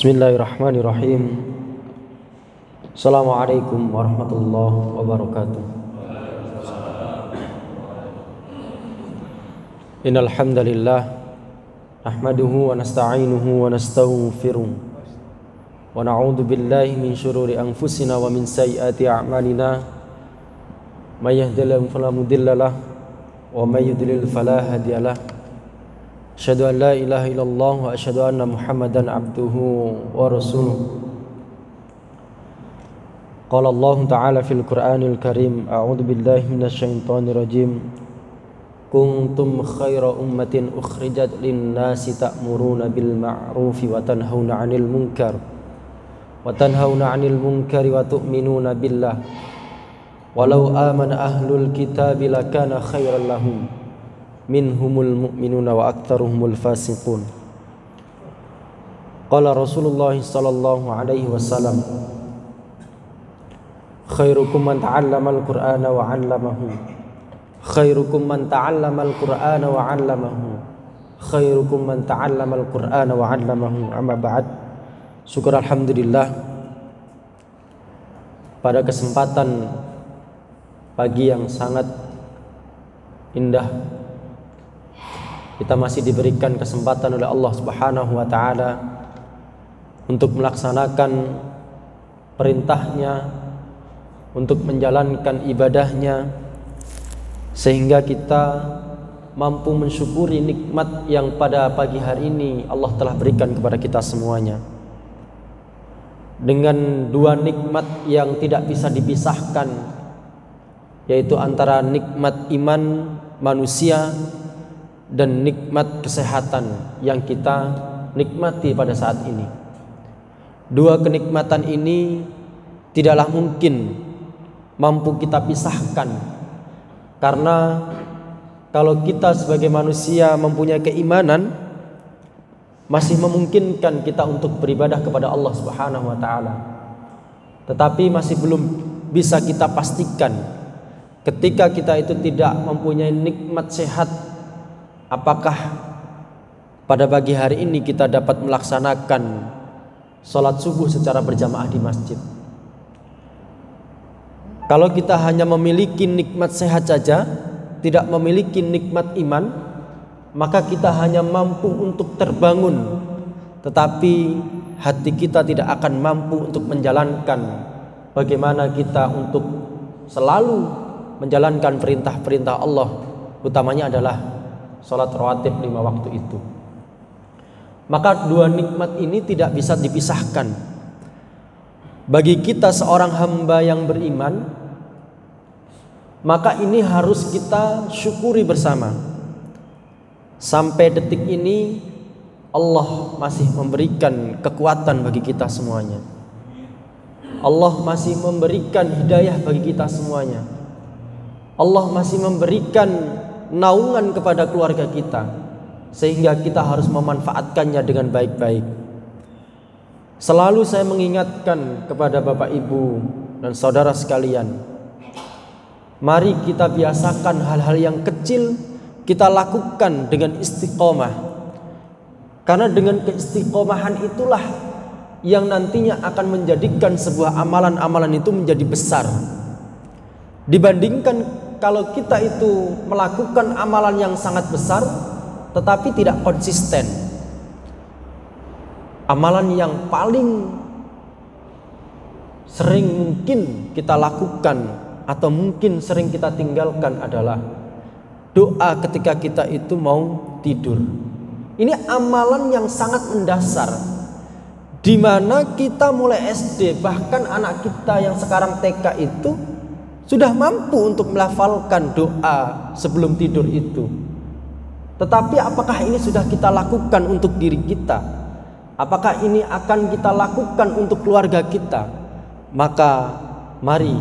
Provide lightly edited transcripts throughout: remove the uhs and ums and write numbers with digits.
Bismillahirrahmanirrahim. Assalamualaikum warahmatullahi wabarakatuh. Innal hamdalillah nahmaduhu wa nasta'inuhu wa nastaghfiruh wa na'udzu billahi min shururi anfusina wa min sayyiati a'malina may yahdihillahu fala mudhillalah wa may yudlil fala hadiyalah. Asyhadu an la ilaha illallah wa asyhadu anna Muhammadan abduhu wa rasuluh. Qala Allah ta'ala fil Qur'anil Karim, a'udzu billahi minasyaitonir rajim. Kuntum khaira ummatin ukhrijat lin-nasi ta'muruna bil ma'rufi wa tanhauna 'anil munkar wa tu'minuna billah. Walau amana ahlul kitabi lakana khairan lahum minhumul mu'minuna wa aktsaruhumul fasiqun. Qala Rasulullah sallallahu alaihi wasallam, khairukum man ta'allamal Qur'ana wa 'allamahu. Khairukum man ta'allamal Qur'ana wa 'allamahu. Khairukum man ta'allamal Qur'ana wa 'allamahu. Amma ba'd. Syukur alhamdulillah, pada kesempatan pagi yang sangat indah kita masih diberikan kesempatan oleh Allah Subhanahu wa taala untuk melaksanakan perintahnya, untuk menjalankan ibadahnya, sehingga kita mampu mensyukuri nikmat yang pada pagi hari ini Allah telah berikan kepada kita semuanya. Dengan dua nikmat yang tidak bisa dipisahkan, yaitu antara nikmat iman manusia dan nikmat kesehatan yang kita nikmati pada saat ini. Dua kenikmatan ini tidaklah mungkin mampu kita pisahkan, karena kalau kita sebagai manusia mempunyai keimanan, masih memungkinkan kita untuk beribadah kepada Allah Subhanahu wa taala. Tetapi masih belum bisa kita pastikan ketika kita itu tidak mempunyai nikmat sehat, apakah pada pagi hari ini kita dapat melaksanakan sholat subuh secara berjamaah di masjid. Kalau kita hanya memiliki nikmat sehat saja, tidak memiliki nikmat iman, maka kita hanya mampu untuk terbangun, tetapi hati kita tidak akan mampu untuk menjalankan bagaimana kita untuk selalu menjalankan perintah-perintah Allah, utamanya adalah sholat rawatib 5 waktu itu. Maka dua nikmat ini tidak bisa dipisahkan. Bagi kita seorang hamba yang beriman, maka ini harus kita syukuri bersama. Sampai detik ini Allah masih memberikan kekuatan bagi kita semuanya. Allah masih memberikan hidayah bagi kita semuanya. Allah masih memberikan naungan kepada keluarga kita, sehingga kita harus memanfaatkannya dengan baik-baik. Selalu saya mengingatkan kepada Bapak Ibu dan saudara sekalian, mari kita biasakan hal-hal yang kecil kita lakukan dengan istiqomah, karena dengan keistiqomahan itulah yang nantinya akan menjadikan sebuah amalan-amalan itu menjadi besar. Dibandingkan kalau kita itu melakukan amalan yang sangat besar tetapi tidak konsisten. Amalan yang paling sering mungkin kita lakukan atau mungkin sering kita tinggalkan adalah doa ketika kita itu mau tidur. Ini amalan yang sangat mendasar, di mana kita mulai SD, bahkan anak kita yang sekarang TK itu sudah mampu untuk melafalkan doa sebelum tidur itu. Tetapi apakah ini sudah kita lakukan untuk diri kita? Apakah ini akan kita lakukan untuk keluarga kita? Maka mari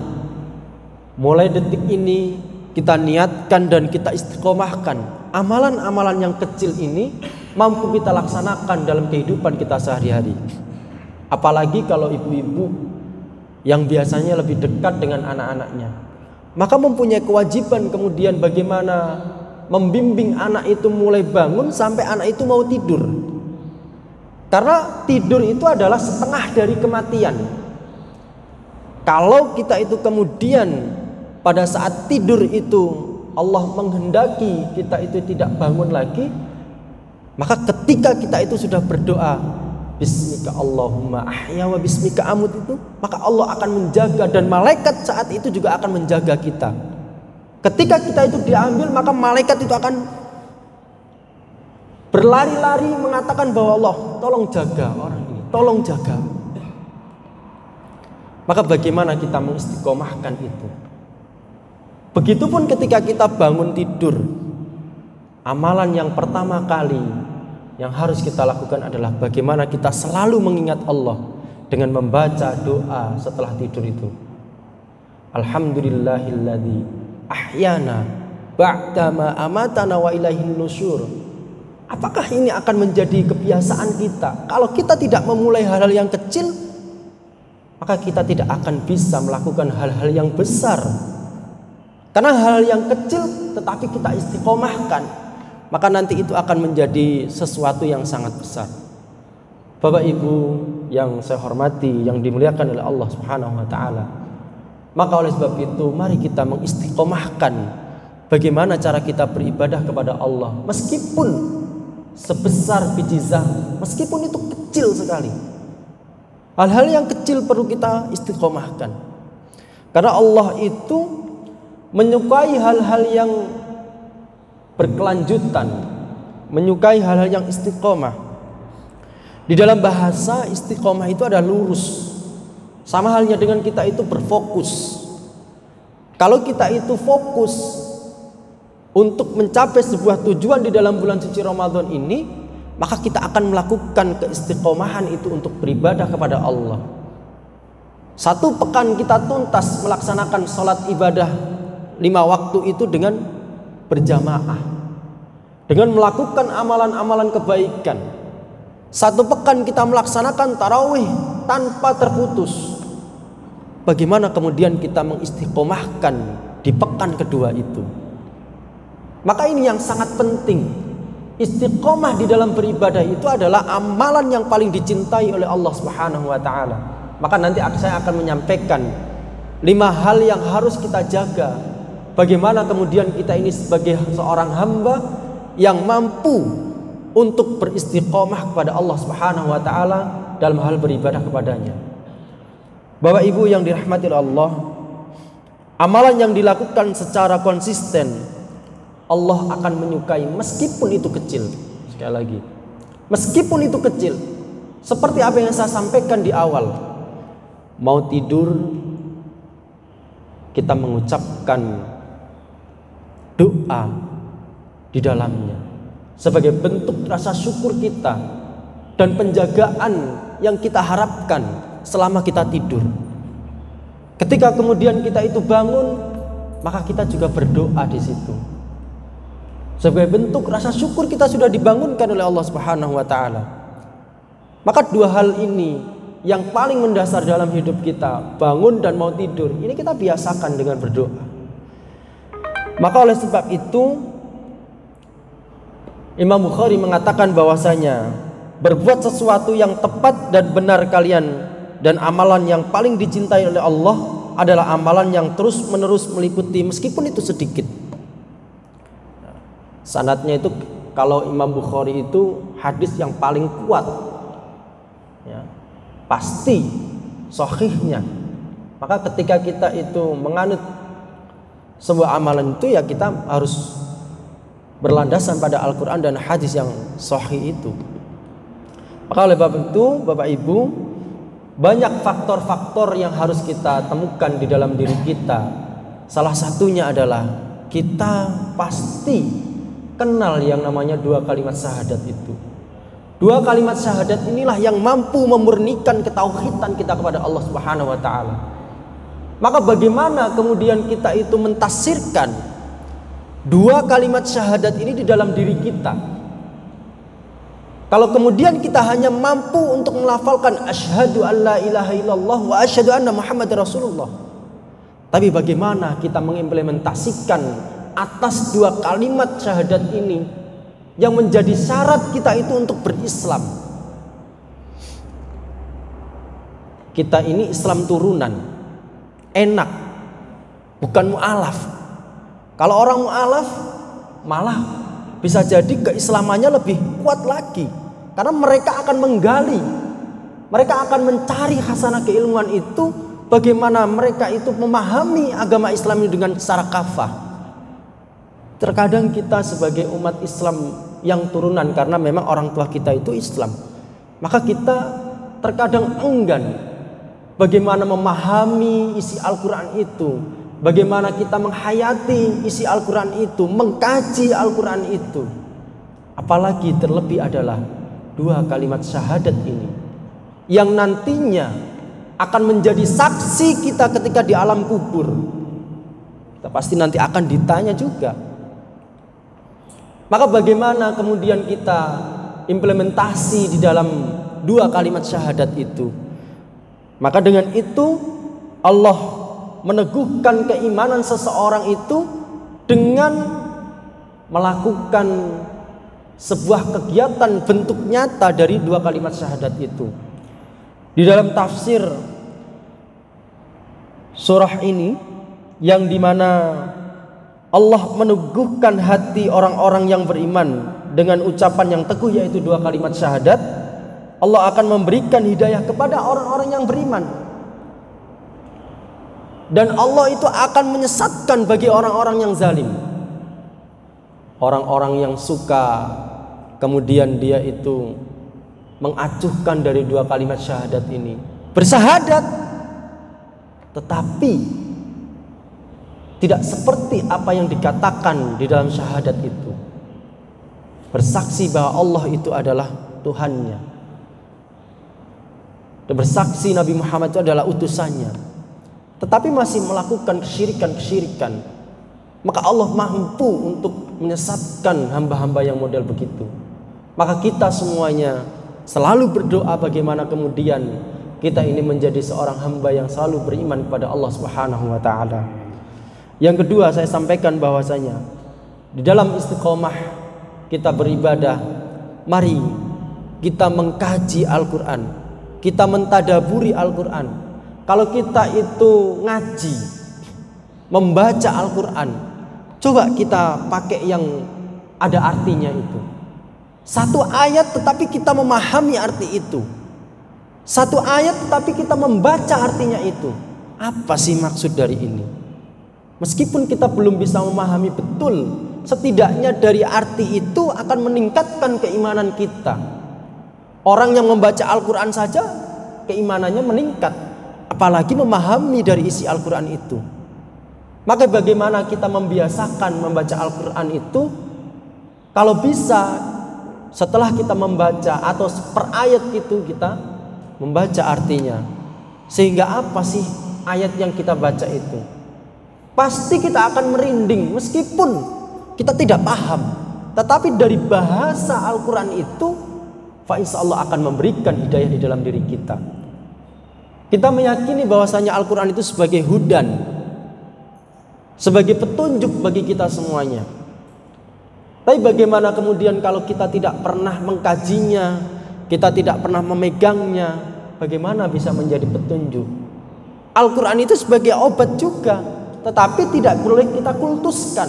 mulai detik ini kita niatkan dan kita istiqomahkan amalan-amalan yang kecil ini mampu kita laksanakan dalam kehidupan kita sehari-hari. Apalagi kalau ibu-ibu yang biasanya lebih dekat dengan anak-anaknya, maka mempunyai kewajiban kemudian bagaimana membimbing anak itu mulai bangun sampai anak itu mau tidur. Karena tidur itu adalah setengah dari kematian. Kalau kita itu kemudian pada saat tidur itu Allah menghendaki kita itu tidak bangun lagi, maka ketika kita itu sudah berdoa Bismika Allahumma ahya wa bismika amut itu, maka Allah akan menjaga dan malaikat saat itu juga akan menjaga kita. Ketika kita itu diambil, maka malaikat itu akan berlari-lari mengatakan bahwa Allah tolong jaga orang ini, tolong jaga. Maka bagaimana kita mengistiqomahkan itu? Begitupun ketika kita bangun tidur, amalan yang pertama kali yang harus kita lakukan adalah bagaimana kita selalu mengingat Allah dengan membaca doa setelah tidur itu. Alhamdulillahilladzi ahyana ba'da ma amatana wa ilaihin nusyur. Apakah ini akan menjadi kebiasaan kita? Kalau kita tidak memulai hal-hal yang kecil, maka kita tidak akan bisa melakukan hal-hal yang besar. Karena hal yang kecil tetapi kita istiqomahkan, maka nanti itu akan menjadi sesuatu yang sangat besar. Bapak Ibu yang saya hormati, yang dimuliakan oleh Allah Subhanahu wa taala. Maka oleh sebab itu mari kita mengistiqomahkan bagaimana cara kita beribadah kepada Allah meskipun sebesar biji zahr, meskipun itu kecil sekali. Hal-hal yang kecil perlu kita istiqomahkan. Karena Allah itu menyukai hal-hal yang berkelanjutan, menyukai hal-hal yang istiqomah. Di dalam bahasa istiqomah itu ada lurus. Sama halnya dengan kita itu berfokus. Kalau kita itu fokus untuk mencapai sebuah tujuan di dalam bulan suci Ramadan ini, maka kita akan melakukan keistiqomahan itu untuk beribadah kepada Allah. 1 pekan kita tuntas melaksanakan sholat ibadah 5 waktu itu dengan berjamaah, dengan melakukan amalan-amalan kebaikan. 1 pekan kita melaksanakan tarawih tanpa terputus. Bagaimana kemudian kita mengistiqomahkan di pekan kedua itu? Maka ini yang sangat penting. Istiqomah di dalam beribadah itu adalah amalan yang paling dicintai oleh Allah Subhanahu wa taala. Maka nanti saya akan menyampaikan 5 hal yang harus kita jaga. Bagaimana kemudian kita ini sebagai seorang hamba yang mampu untuk beristiqomah kepada Allah Subhanahu wa taala dalam hal beribadah kepadanya. Bapak Ibu yang dirahmati oleh Allah, amalan yang dilakukan secara konsisten Allah akan menyukai meskipun itu kecil. Sekali lagi, meskipun itu kecil. Seperti apa yang saya sampaikan di awal, mau tidur kita mengucapkan doa di dalamnya sebagai bentuk rasa syukur kita dan penjagaan yang kita harapkan selama kita tidur. Ketika kemudian kita itu bangun, maka kita juga berdoa di situ. Sebagai bentuk rasa syukur kita sudah dibangunkan oleh Allah Subhanahu wa taala. Maka 2 hal ini yang paling mendasar dalam hidup kita, bangun dan mau tidur, ini kita biasakan dengan berdoa. Maka oleh sebab itu Imam Bukhari mengatakan bahwasanya berbuat sesuatu yang tepat dan benar kalian, dan amalan yang paling dicintai oleh Allah adalah amalan yang terus menerus meliputi meskipun itu sedikit. Sanadnya itu kalau Imam Bukhari itu hadis yang paling kuat, ya, pasti sahihnya. Maka ketika kita itu menganut sebuah amalan itu, ya kita harus berlandasan pada Al-Quran dan hadis yang sahih itu. Maka oleh sebab itu Bapak Ibu, banyak faktor-faktor yang harus kita temukan di dalam diri kita. Salah satunya adalah kita pasti kenal yang namanya 2 kalimat syahadat itu. 2 kalimat syahadat inilah yang mampu memurnikan ketauhidan kita kepada Allah Subhanahu wa taala. Maka bagaimana kemudian kita itu mentafsirkan 2 kalimat syahadat ini di dalam diri kita? Kalau kemudian kita hanya mampu untuk melafalkan asyhadu an la ilaha illallah wa asyhadu anna Muhammadar Rasulullah, tapi bagaimana kita mengimplementasikan atas 2 kalimat syahadat ini yang menjadi syarat kita itu untuk berislam? kita ini Islam turunan, enak, bukan mu'alaf. Kalau orang mu'alaf malah bisa jadi keislamannya lebih kuat lagi, karena mereka akan menggali, mereka akan mencari hasanah keilmuan itu, bagaimana mereka itu memahami agama Islam ini dengan secara kafah. Terkadang kita sebagai umat Islam yang turunan, karena memang orang tua kita itu Islam, maka kita terkadang enggan bagaimana memahami isi Al-Quran itu, bagaimana kita menghayati isi Al-Quran itu, mengkaji Al-Quran itu. Apalagi terlebih adalah 2 kalimat syahadat ini yang nantinya akan menjadi saksi kita ketika di alam kubur. Kita pasti nanti akan ditanya juga. Maka bagaimana kemudian kita implementasi di dalam 2 kalimat syahadat itu? Maka dengan itu Allah meneguhkan keimanan seseorang itu dengan melakukan sebuah kegiatan bentuk nyata dari 2 kalimat syahadat itu. Di dalam tafsir surah ini, yang dimana Allah meneguhkan hati orang-orang yang beriman dengan ucapan yang teguh, yaitu 2 kalimat syahadat, Allah akan memberikan hidayah kepada orang-orang yang beriman. Dan Allah itu akan menyesatkan bagi orang-orang yang zalim. Orang-orang yang suka kemudian dia itu mengacuhkan dari 2 kalimat syahadat ini, bersyahadat tetapi tidak seperti apa yang dikatakan di dalam syahadat itu. Bersaksi bahwa Allah itu adalah Tuhannya, dan bersaksi Nabi Muhammad itu adalah utusannya, tetapi masih melakukan kesyirikan-kesyirikan, maka Allah mampu untuk menyesatkan hamba-hamba yang model begitu. Maka kita semuanya selalu berdoa bagaimana kemudian kita ini menjadi seorang hamba yang selalu beriman kepada Allah Subhanahu wa taala. Yang kedua, saya sampaikan bahwasanya di dalam istiqomah kita beribadah, mari kita mengkaji Al-Quran, kita mentadaburi Al-Quran. Kalau kita itu ngaji, membaca Al-Quran, coba kita pakai yang ada artinya itu. Satu ayat tetapi kita memahami arti itu. Satu ayat tetapi kita membaca artinya itu. Apa sih maksud dari ini? Meskipun kita belum bisa memahami betul, setidaknya dari arti itu akan meningkatkan keimanan kita. Orang yang membaca Al-Quran saja keimanannya meningkat, apalagi memahami dari isi Al-Quran itu. Maka bagaimana kita membiasakan membaca Al-Quran itu? Kalau bisa setelah kita membaca atau per ayat itu kita membaca artinya. Sehingga apa sih ayat yang kita baca itu? Pasti kita akan merinding meskipun kita tidak paham. Tetapi dari bahasa Al-Quran itu, fa insyaallah akan memberikan hidayah di dalam diri kita. Kita meyakini bahwasanya Al-Quran itu sebagai hudan, sebagai petunjuk bagi kita semuanya. Tapi bagaimana kemudian kalau kita tidak pernah mengkajinya, kita tidak pernah memegangnya, bagaimana bisa menjadi petunjuk? Al-Quran itu sebagai obat juga, tetapi tidak boleh kita kultuskan.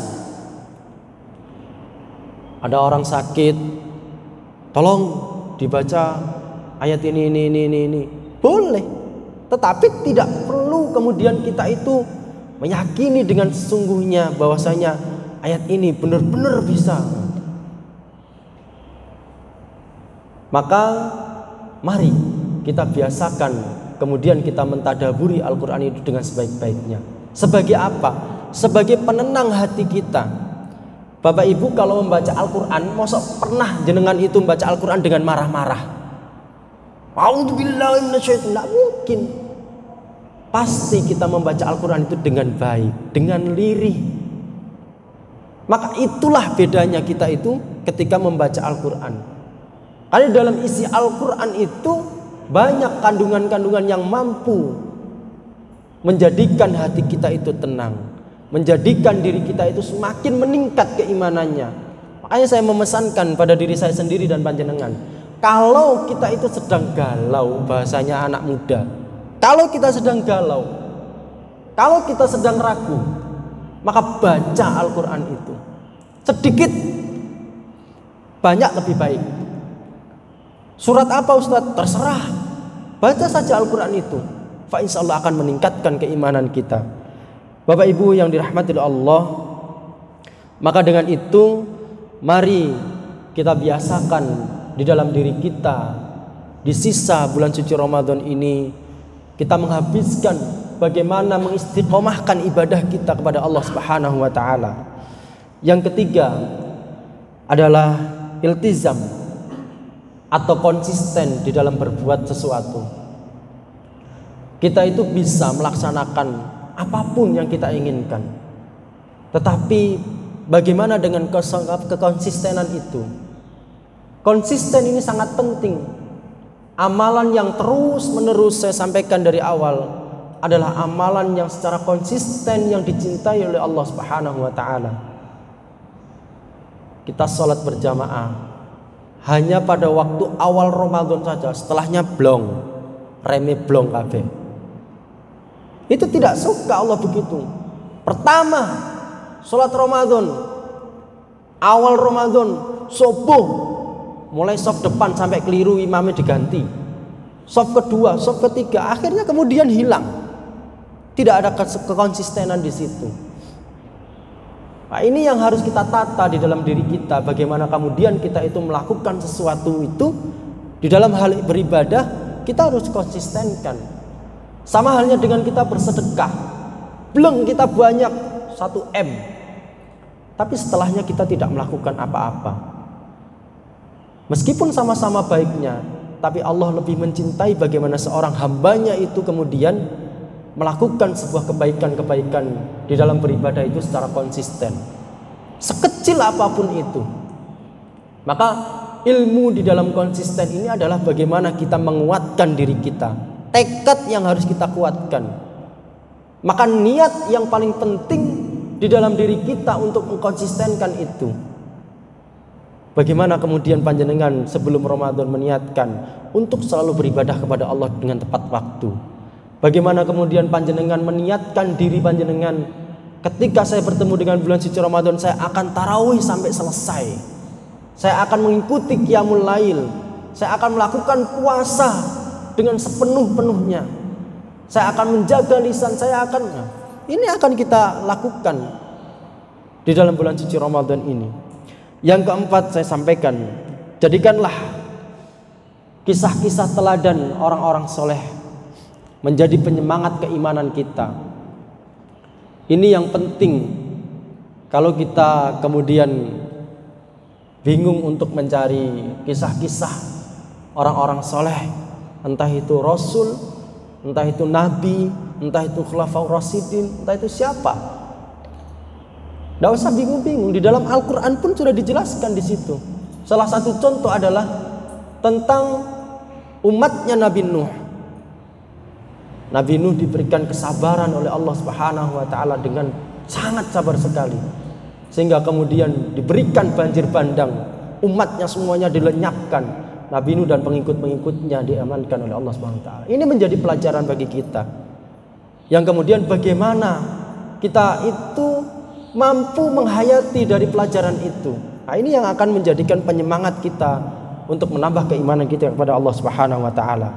Ada orang sakit, tolong dibaca ayat ini. Boleh, tetapi tidak perlu kemudian kita itu meyakini dengan sesungguhnya bahwasanya ayat ini benar-benar bisa. Maka mari kita biasakan kemudian kita mentadaburi Al-Quran itu dengan sebaik-baiknya. Sebagai apa? Sebagai penenang hati kita. Bapak Ibu kalau membaca Al-Quran, masa pernah jenengan itu membaca Al-Quran dengan marah-marah? A'udzubillahi minasyaitonir rajim. Tidak mungkin. Pasti kita membaca Al-Quran itu dengan baik, dengan lirih. Maka itulah bedanya kita itu ketika membaca Al-Quran. Karena dalam isi Al-Quran itu banyak kandungan-kandungan yang mampu menjadikan hati kita itu tenang, menjadikan diri kita itu semakin meningkat keimanannya. Makanya saya memesankan pada diri saya sendiri dan panjenengan, kalau kita itu sedang galau, bahasanya anak muda, Kalau kita sedang galau, kalau kita sedang ragu, maka baca Al-Quran itu. Sedikit, banyak lebih baik. Surat apa Ustaz? Terserah. Baca saja Al-Quran itu. Fa insyaallah akan meningkatkan keimanan kita. Bapak Ibu yang dirahmati oleh Allah, maka dengan itu mari kita biasakan di dalam diri kita, di sisa bulan suci Ramadan ini, kita menghabiskan bagaimana mengistiqomahkan ibadah kita kepada Allah Subhanahu wa taala. Yang ketiga adalah iltizam atau konsisten di dalam berbuat sesuatu. Kita itu bisa melaksanakan apapun yang kita inginkan. Tetapi bagaimana dengan kekonsistenan itu? Konsisten ini sangat penting. Amalan yang terus-menerus saya sampaikan dari awal adalah amalan yang secara konsisten yang dicintai oleh Allah Subhanahu wa taala. Kita sholat berjamaah hanya pada waktu awal Ramadan saja, setelahnya blong, reme blong kabeh. Itu tidak suka Allah begitu. Pertama, sholat Ramadan, awal Ramadan, subuh, mulai saf depan sampai keliru imamnya diganti. Saf kedua, saf ketiga, akhirnya kemudian hilang. Tidak ada kekonsistenan di situ. Nah, ini yang harus kita tata di dalam diri kita. Bagaimana kemudian kita itu melakukan sesuatu itu di dalam hal beribadah, kita harus konsistenkan. Sama halnya dengan kita bersedekah. Belum kita banyak 1 M, tapi setelahnya kita tidak melakukan apa-apa. Meskipun sama-sama baiknya, tapi Allah lebih mencintai bagaimana seorang hambanya itu kemudian melakukan sebuah kebaikan-kebaikan di dalam beribadah itu secara konsisten, sekecil apapun itu. Maka ilmu di dalam konsisten ini adalah bagaimana kita menguatkan diri kita, tekad yang harus kita kuatkan. Maka niat yang paling penting di dalam diri kita untuk mengkonsistenkan itu. Bagaimana kemudian panjenengan sebelum Ramadan meniatkan untuk selalu beribadah kepada Allah dengan tepat waktu. Bagaimana kemudian panjenengan meniatkan diri panjenengan, ketika saya bertemu dengan bulan suci Ramadan, saya akan tarawih sampai selesai. Saya akan mengikuti qiyamul lail. Saya akan melakukan puasa dengan sepenuh-penuhnya. Saya akan menjaga lisan, ini akan kita lakukan di dalam bulan suci Ramadan ini. Yang keempat saya sampaikan, jadikanlah kisah-kisah teladan orang-orang soleh menjadi penyemangat keimanan kita. Ini yang penting. Kalau kita kemudian bingung untuk mencari kisah-kisah orang-orang soleh, entah itu Rasul, entah itu Nabi, entah itu Khulafaur Rasyidin, entah itu siapa, tidak usah bingung-bingung. Di dalam Al-Quran pun sudah dijelaskan di situ. Salah satu contoh adalah tentang umatnya Nabi Nuh. Nabi Nuh diberikan kesabaran oleh Allah Subhanahu wa taala dengan sangat sabar sekali, sehingga kemudian diberikan banjir bandang, umatnya semuanya dilenyapkan. Nabi Nuh dan pengikut-pengikutnya diamankan oleh Allah Subhanahu wa taala. Ini menjadi pelajaran bagi kita. Yang kemudian bagaimana kita itu mampu menghayati dari pelajaran itu. Nah, ini yang akan menjadikan penyemangat kita untuk menambah keimanan kita kepada Allah Subhanahu wa taala.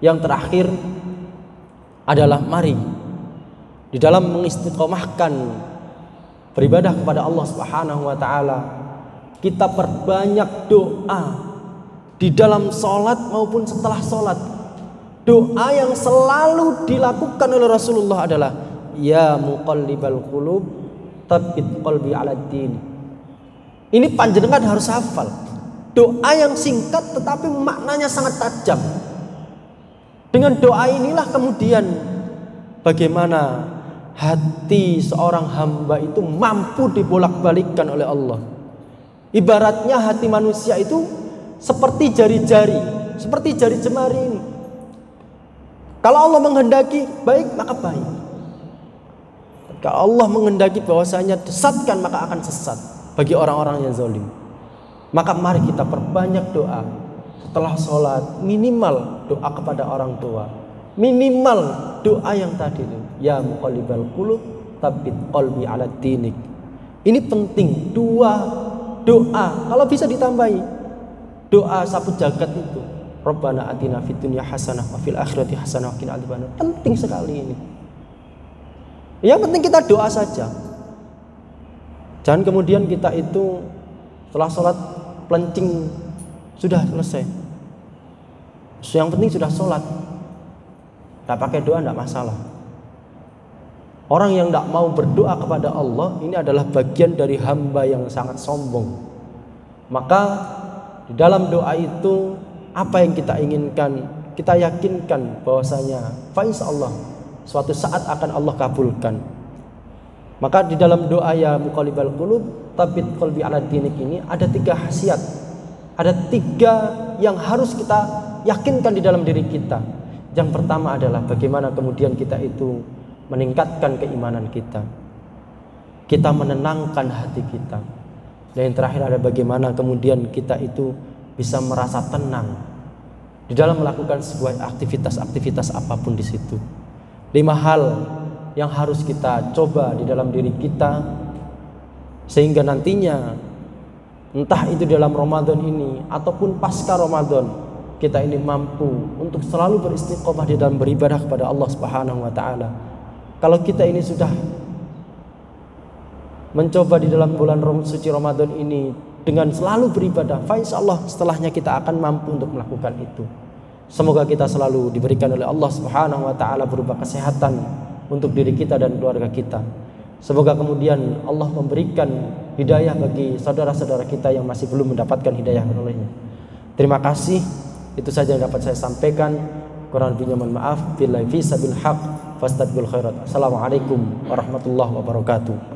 Yang terakhir adalah mari di dalam mengistiqomahkan beribadah kepada Allah Subhanahu wa taala, kita perbanyak doa di dalam sholat maupun setelah sholat. Doa yang selalu dilakukan oleh Rasulullah adalah ya muqallibal qulub tsabbit qalbi 'alad din. Ini panjenengan harus hafal. Doa yang singkat tetapi maknanya sangat tajam. Dengan doa inilah kemudian bagaimana hati seorang hamba itu mampu dibolak-balikkan oleh Allah. Ibaratnya hati manusia itu seperti jari-jari, seperti jari jemari ini. Kalau Allah menghendaki baik, maka baik. Kalau Allah menghendaki bahwasanya sesatkan, maka akan sesat bagi orang-orang yang zalim. Maka mari kita perbanyak doa setelah sholat, minimal doa kepada orang tua, Minimal doa yang tadi itu, ya muqallibal qulub tsabbit qalbi 'ala dinik. Ini penting, dua doa. Kalau bisa ditambahi doa sapu jagat itu, Rabbana atina fid dunya hasanah wa fil akhirati hasanah wa qina adzabannar. Penting sekali ini. Yang penting kita doa saja. Jangan kemudian kita itu setelah sholat pelencing sudah selesai. Yang penting sudah sholat, tidak pakai doa tidak masalah. Orang yang tidak mau berdoa kepada Allah ini adalah bagian dari hamba yang sangat sombong. Maka di dalam doa itu apa yang kita inginkan, kita yakinkan bahwasanya insyaallah suatu saat akan Allah kabulkan. Maka di dalam doa ya muqallibal qulub tsabbit qalbi 'ala dinik ini ada 3 khasiat. Ada 3 yang harus kita yakinkan di dalam diri kita. Yang pertama adalah bagaimana kemudian kita itu meningkatkan keimanan kita. Kita menenangkan hati kita. Dan yang terakhir ada bagaimana kemudian kita itu bisa merasa tenang di dalam melakukan sebuah aktivitas apapun di situ. 5 hal yang harus kita coba di dalam diri kita sehingga nantinya entah itu dalam Ramadan ini ataupun pasca Ramadan kita ini mampu untuk selalu beristiqomah di dalam beribadah kepada Allah Subhanahu wa taala. Kalau kita ini sudah mencoba di dalam bulan suci Ramadan ini dengan selalu beribadah, insyaallah setelahnya kita akan mampu untuk melakukan itu. Semoga kita selalu diberikan oleh Allah Subhanahu wa taala berupa kesehatan untuk diri kita dan keluarga kita. Semoga kemudian Allah memberikan hidayah bagi saudara-saudara kita yang masih belum mendapatkan hidayah olehnya. Terima kasih. Itu saja yang dapat saya sampaikan. Kurang lebihnya mohon maaf. Billahi fi sabil haq fastabiqul khairat. Assalamualaikum warahmatullahi wabarakatuh.